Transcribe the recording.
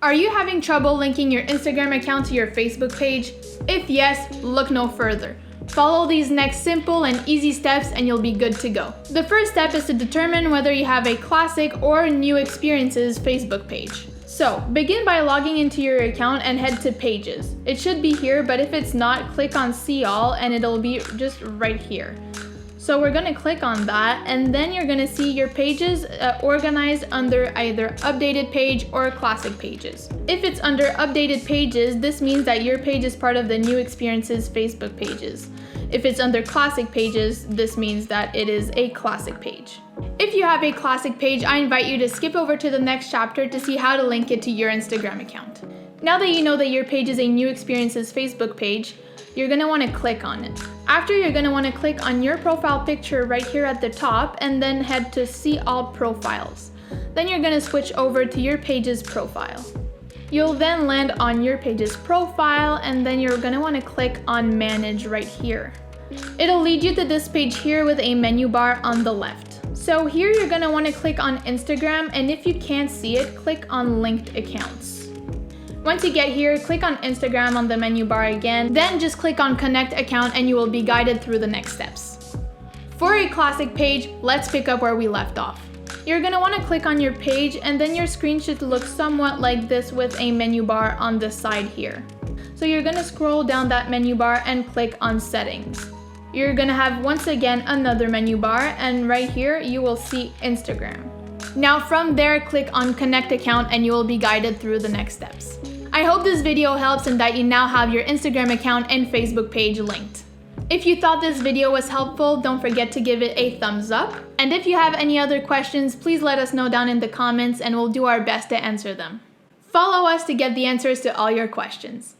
Are you having trouble linking your Instagram account to your Facebook page? If yes, look no further. Follow these next simple and easy steps and you'll be good to go. The first step is to determine whether you have a classic or new experiences Facebook page. So, begin by logging into your account and head to Pages. It should be here, but if it's not, click on See All and it'll be just right here. So we're going to click on that, and then you're going to see your pages organized under either updated page or classic pages. If it's under updated pages, this means that your page is part of the new experiences Facebook pages. If it's under classic pages, this means that it is a classic page. If you have a classic page, I invite you to skip over to the next chapter to see how to link it to your Instagram account. Now that you know that your page is a new experiences Facebook page, you're going to want to click on it. After, you're going to want to click on your profile picture right here at the top and then head to See All Profiles. Then you're going to switch over to your page's profile. You'll then land on your page's profile and then you're going to want to click on Manage right here. It'll lead you to this page here with a menu bar on the left. So here you're going to want to click on Instagram, and if you can't see it, click on Linked Accounts. Once you get here, click on Instagram on the menu bar again, then just click on Connect Account and you will be guided through the next steps. For a classic page, let's pick up where we left off. You're going to want to click on your page and then your screen should look somewhat like this with a menu bar on the side here. So you're going to scroll down that menu bar and click on Settings. You're going to have once again another menu bar, and right here you will see Instagram. Now from there, click on Connect Account and you will be guided through the next steps. I hope this video helps and that you now have your Instagram account and Facebook page linked. If you thought this video was helpful, don't forget to give it a thumbs up. And if you have any other questions, please let us know down in the comments and we'll do our best to answer them. Follow us to get the answers to all your questions.